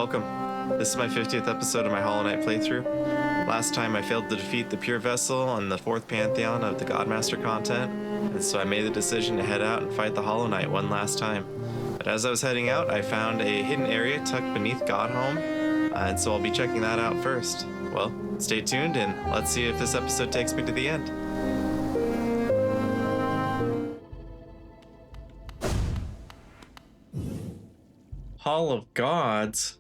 welcome. This is my 50th episode of my Hollow Knight playthrough. Last time I failed to defeat the Pure Vessel on the 4th Pantheon of the Godmaster content, and so I made the decision to head out and fight the Hollow Knight one last time. But as I was heading out, I found a hidden area tucked beneath Godhome, and so I'll be checking that out first. Well, stay tuned and let's see if this episode takes me to the end. Hall of Gods?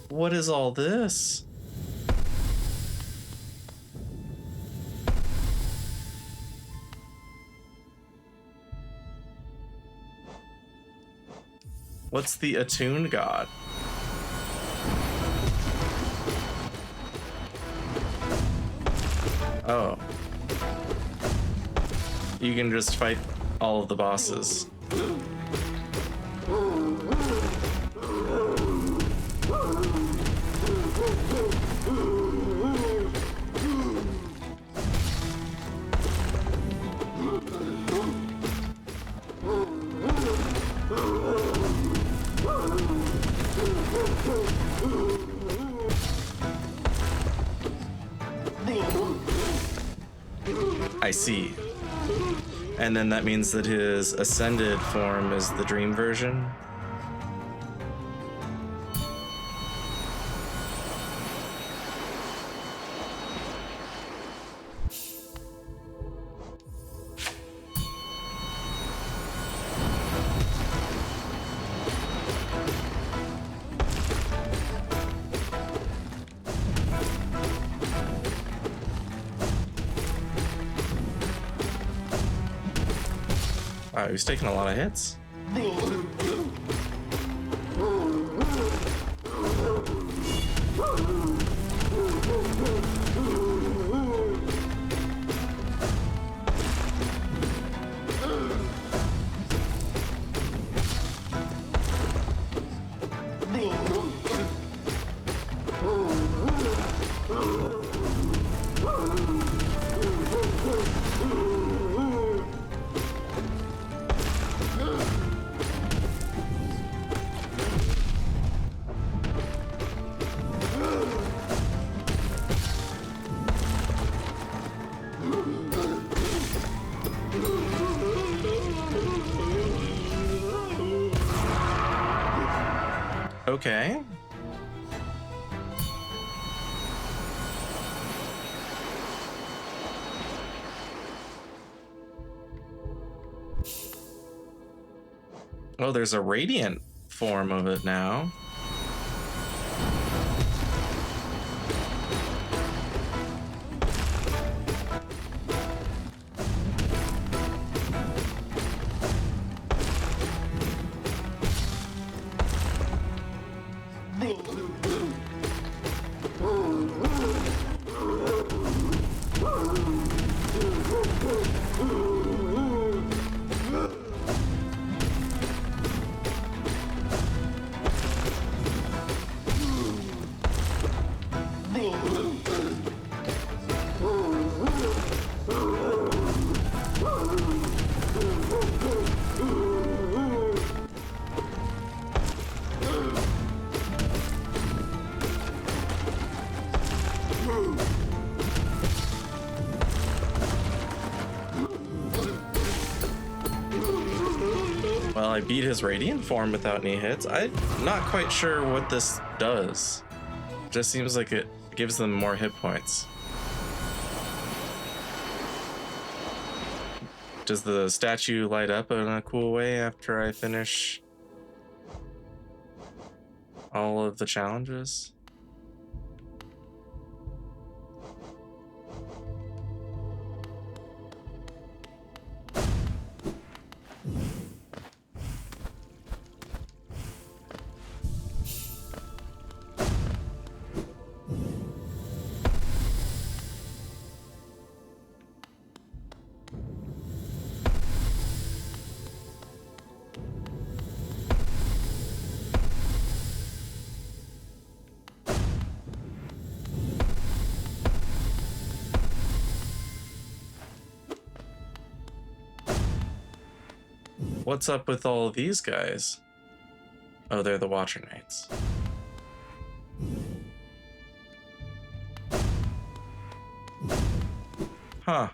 What is all this? What's the attuned god? Oh. You can just fight all of the bosses. I see. And then that means that his ascended form is the dream version. Wow, he's taking a lot of hits. Okay. Oh, there's a radiant form of it now. Well, I beat his radiant form without any hits. I'm not quite sure what this does. It just seems like it gives them more hit points. Does the statue light up in a cool way after I finish all of the challenges? What's up with all these guys? Oh, they're the Watcher Knights. Huh.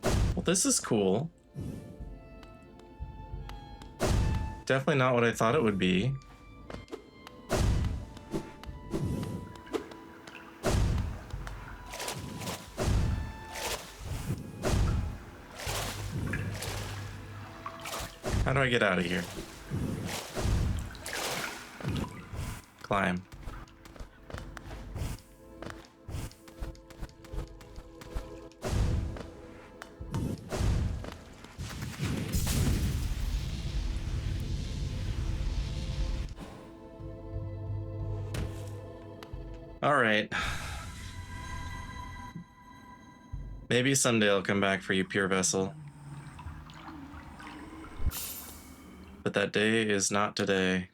Well, this is cool. Definitely not what I thought it would be. How do I get out of here? Climb. All right. Maybe someday I'll come back for you, Pure Vessel. But that day is not today.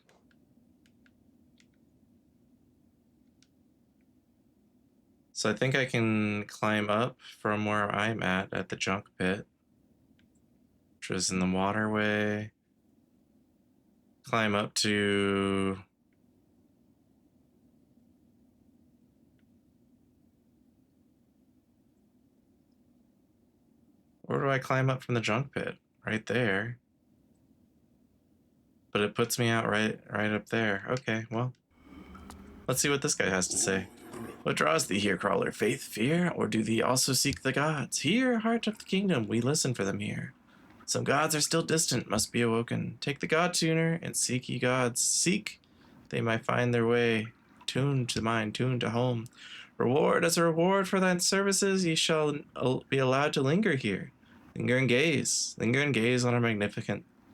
So I think I can climb up from where I'm at the junk pit, which is in the waterway. Climb up to... Where do I climb up from the junk pit? Right there. But it puts me out right up there. Okay, well. Let's see what this guy has to say. What draws thee here, crawler? Faith, fear, or do thee also seek the gods? Here, heart of the kingdom, we listen for them here. Some gods are still distant, must be awoken. Take the god tuner and seek ye gods. Seek, they might find their way. Tune to mind, tune to home. Reward as a reward for thine services, ye shall be allowed to linger here. Linger and gaze on our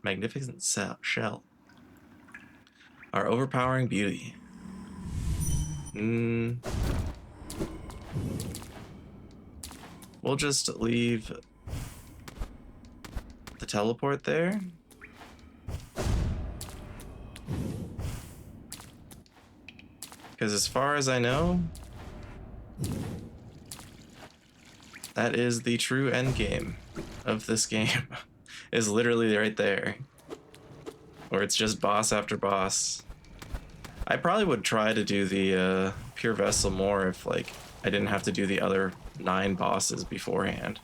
magnificent shell. Our overpowering beauty. We'll just leave the teleport there. Because as far as I know, that is the true end game of this game. Is literally right there. Where it's just boss after boss. I probably would try to do the Pure Vessel more if like I didn't have to do the other 9 bosses beforehand.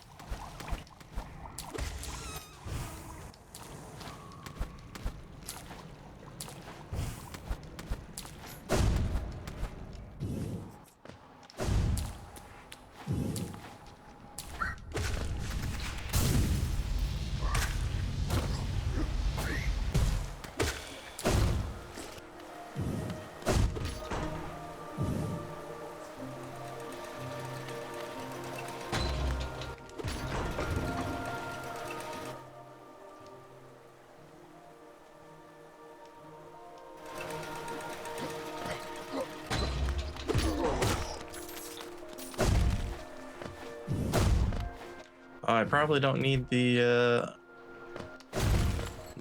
I probably don't need the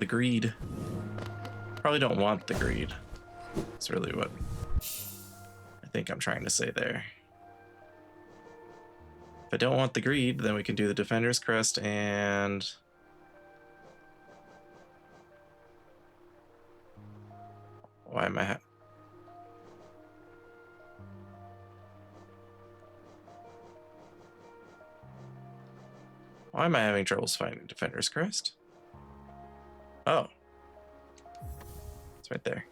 greed. Probably don't want the greed. That's really what I think I'm trying to say there. If I don't want the greed, then we can do the Defender's Crest and... Why am I... Why am I having troubles finding Defender's Crest? Oh. It's right there.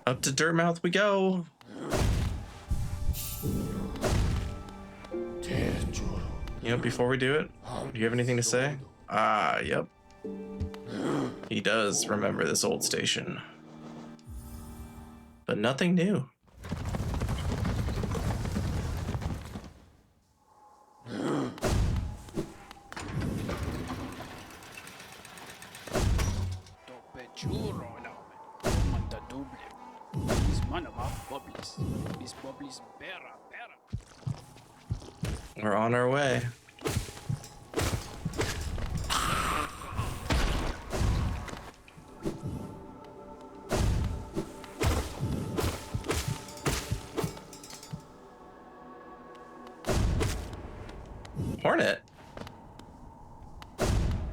Up to Dirtmouth we go. You know, before we do it, do you have anything to say? Ah, yep. He does remember this old station. But nothing new. We're on our way. Hornet?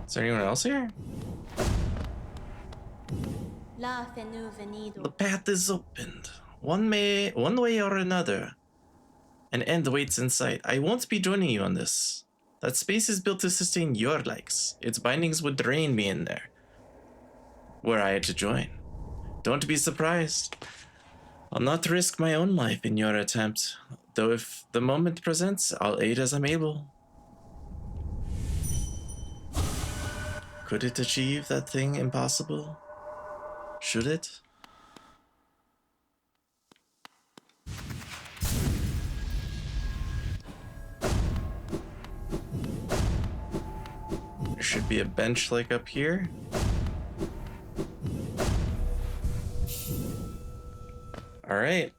Is there anyone else here? The path is opened. One way or another. An end waits in sight. I won't be joining you on this. That space is built to sustain your likes. Its bindings would drain me in there, were I to join. Don't be surprised. I'll not risk my own life in your attempt, though if the moment presents, I'll aid as I'm able. Could it achieve that thing impossible? Should it? There should be a bench like up here. All right.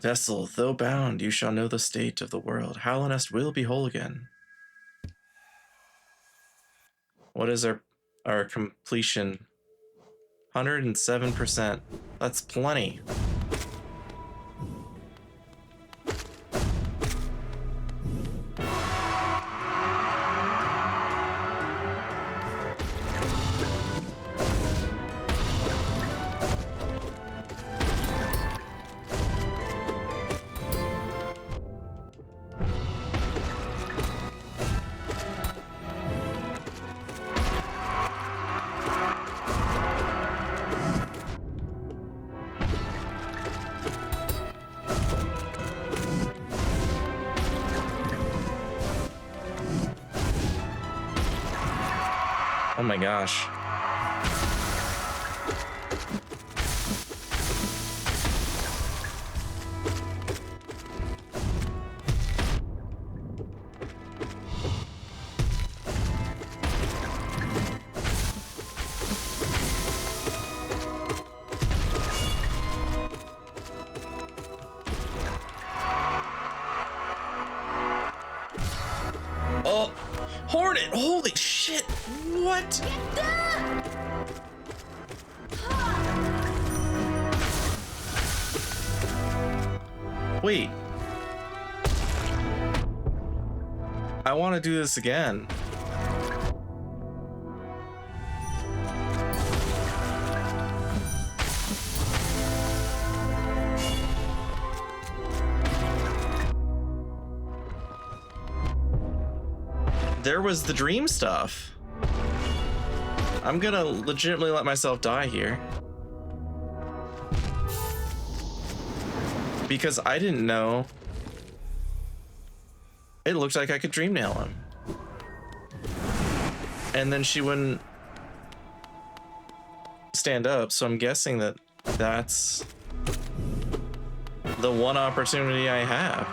Vessel, though bound, you shall know the state of the world. Howlnest will be whole again. What is our completion? 107%. That's plenty. Oh my gosh. Oh, Hornet! Holy shit! What? Wait. I want to do this again. There was the dream stuff. I'm gonna legitimately let myself die here. Because I didn't know. It looked like I could dream nail him. And then she wouldn't stand up, so I'm guessing that that's the one opportunity I have.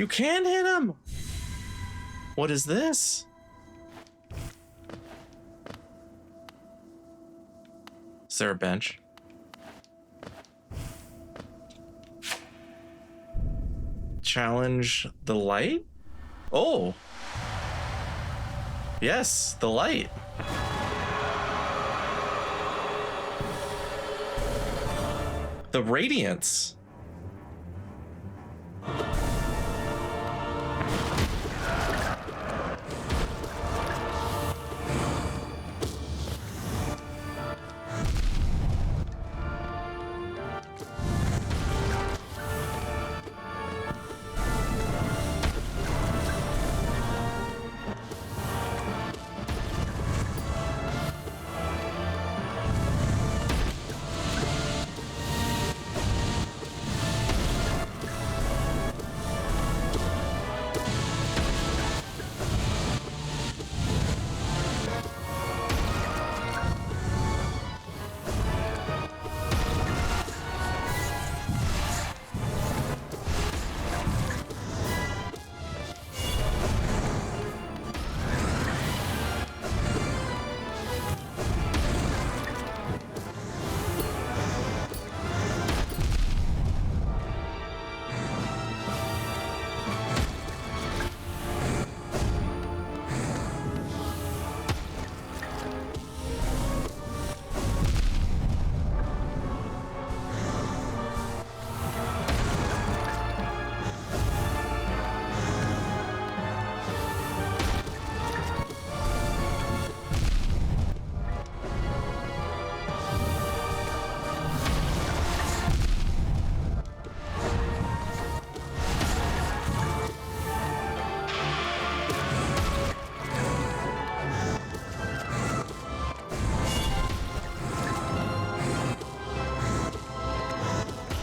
You can hit him! What is this? Is there a bench? Challenge the light? Oh! Yes, the light. The Radiance.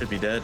Should be dead.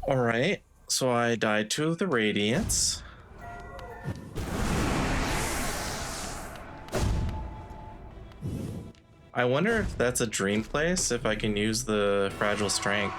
All right, so I died to the Radiance. I wonder if that's a dream place, if I can use the fragile strength.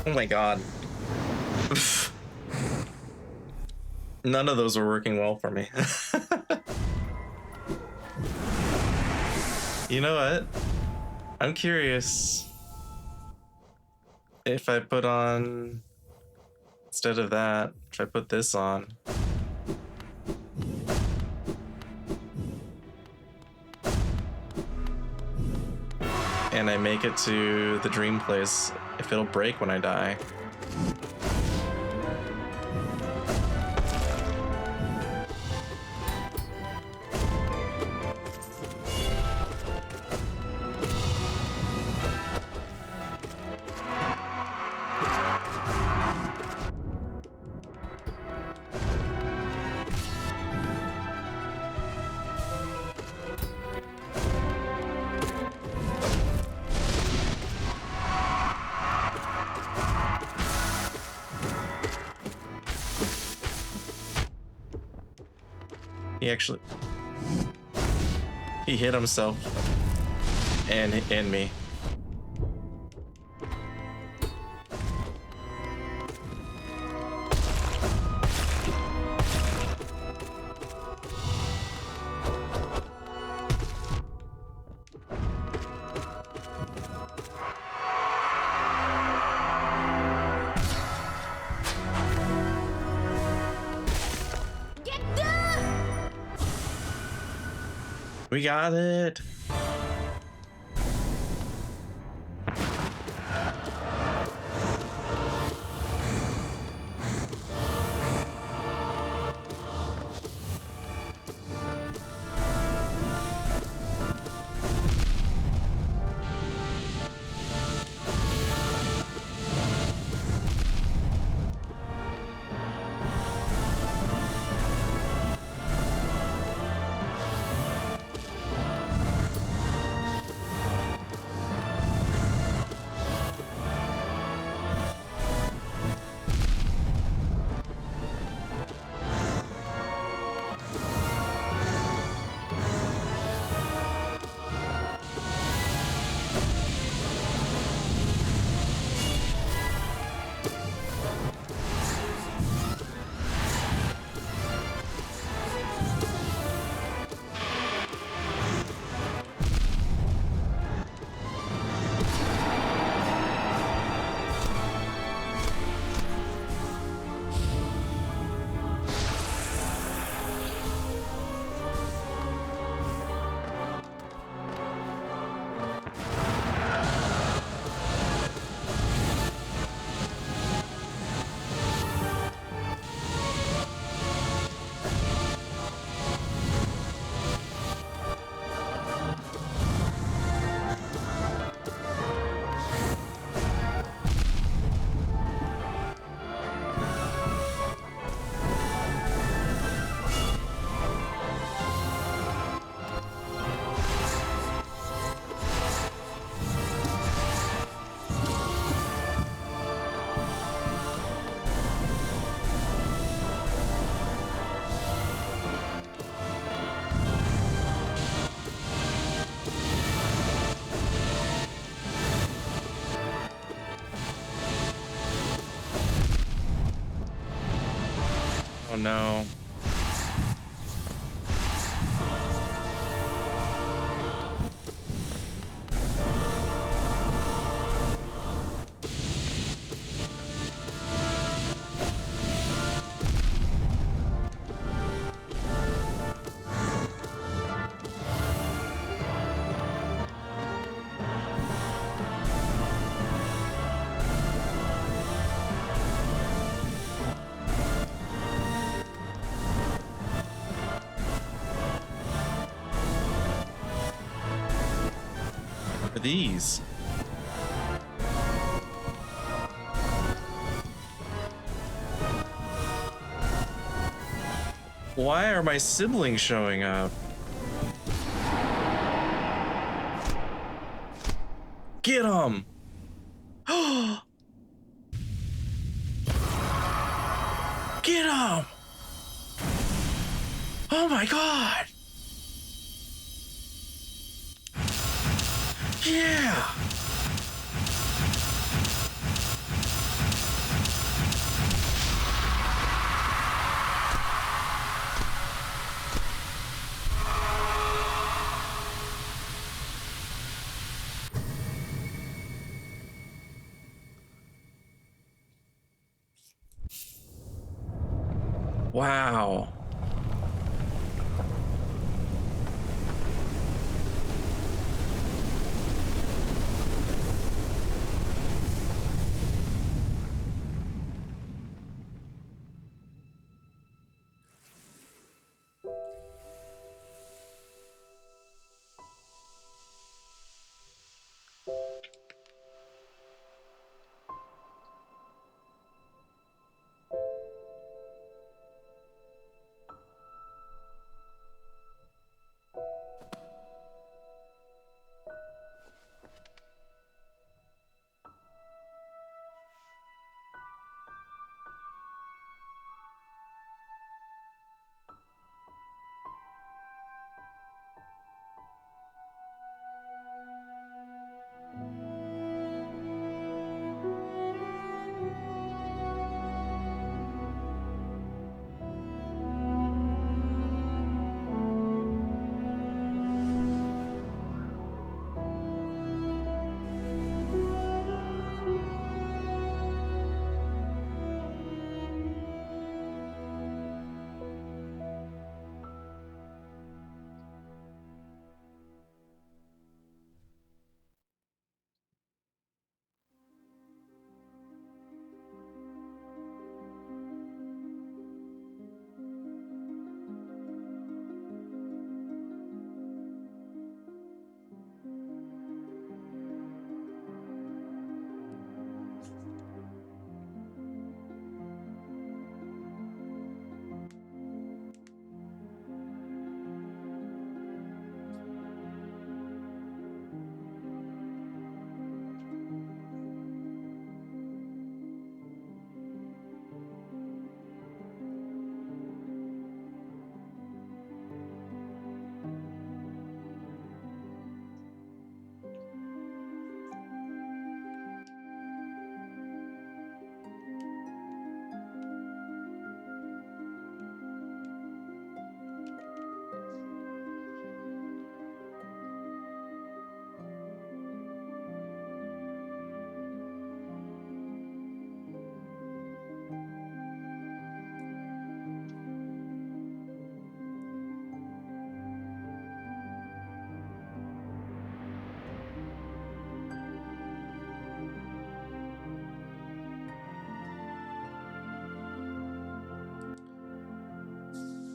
Oh my god. None of those are working well for me. You know what? I'm curious if I put on, instead of that, if I put this on. And I make it to the dream place, if it'll break when I die. He hit himself and me. We got it. Oh no. These. Why are my siblings showing up? Get them! Get them! Oh my god! Yeah! Wow.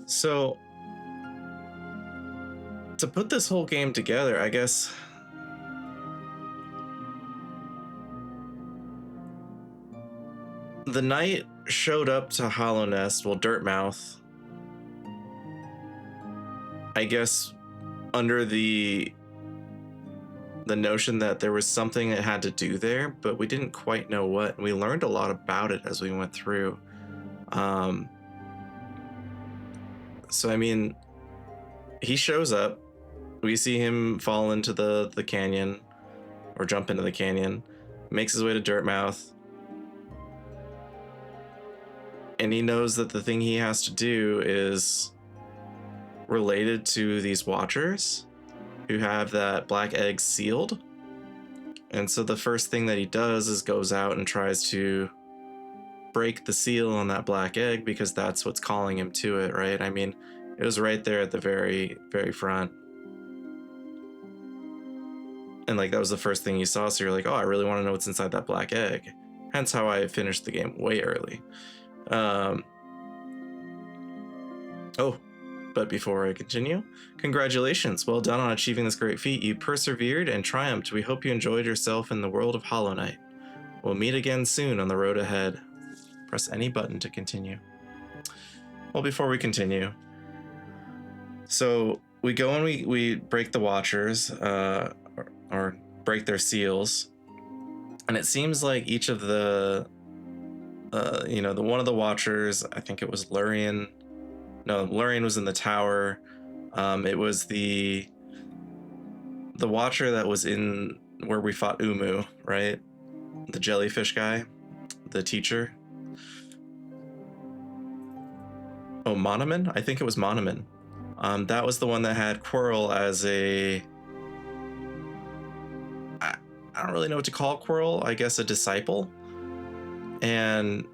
So, to put this whole game together, I guess the knight showed up to Hollow Nest, well, Dirtmouth, I guess under the notion that there was something it had to do there, but we didn't quite know what. And we learned a lot about it as we went through. So I mean, he shows up. We see him fall into the canyon, or jump into the canyon, makes his way to Dirtmouth, and he knows that the thing he has to do is related to these watchers who have that black egg sealed. And so the first thing that he does is goes out and tries to break the seal on that black egg, because that's what's calling him to it, right? I mean, it was right there at the very, very front. And like, that was the first thing you saw. So you're like, oh, I really want to know what's inside that black egg. Hence how I finished the game way early. Oh, but before I continue, congratulations. Well done on achieving this great feat. You persevered and triumphed. We hope you enjoyed yourself in the world of Hollow Knight. We'll meet again soon on the road ahead. Press any button to continue. Well, before we continue, so we go and we break the Watchers, or break their seals, and it seems like each of the the one of the Watchers, I think it was Lurian. No, Lurian was in the tower. It was the Watcher that was in where we fought Umu, right? The jellyfish guy, the teacher. Oh, Monoman? I think it was Monoman. That was the one that had Quirrell as a... I don't really know what to call Quirrell. I guess a disciple. And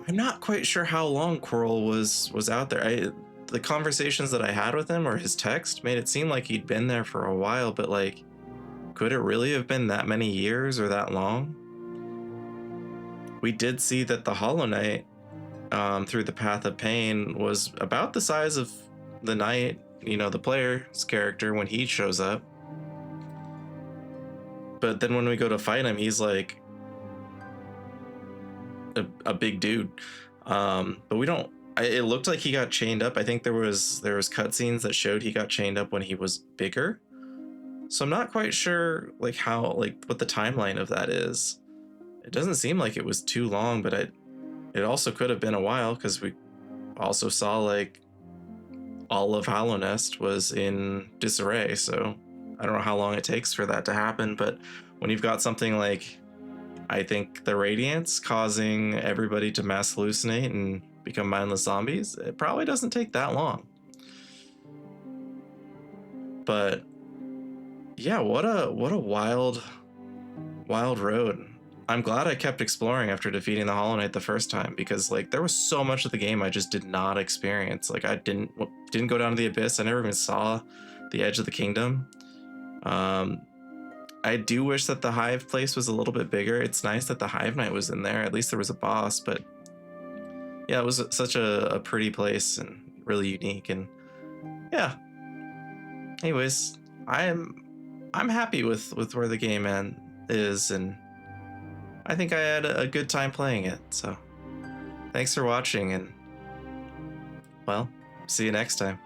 I'm not quite sure how long Quirrell was out there. The conversations that I had with him or his text made it seem like he'd been there for a while, but like, could it really have been that many years or that long? We did see that the Hollow Knight through the Path of Pain was about the size of the knight, you know, the player's character when he shows up. But then when we go to fight him, he's like a big dude. But we don't. It looked like he got chained up. I think there was cutscenes that showed he got chained up when he was bigger. So I'm not quite sure like how what the timeline of that is. It doesn't seem like it was too long, but it also could have been a while because we also saw like all of Hallownest was in disarray. So I don't know how long it takes for that to happen, but when you've got something like, I think, the Radiance causing everybody to mass hallucinate and become mindless zombies, it probably doesn't take that long. But yeah, what a wild road. I'm glad I kept exploring after defeating the Hollow Knight the first time, because like there was so much of the game I just did not experience. Like I didn't go down to the abyss. I never even saw the edge of the kingdom. I do wish that the Hive place was a little bit bigger. It's nice that the Hive Knight was in there. At least there was a boss, but yeah, it was such a pretty place and really unique. And yeah, anyways, I'm happy with where the game is, and I think I had a good time playing it. So thanks for watching, and well, see you next time.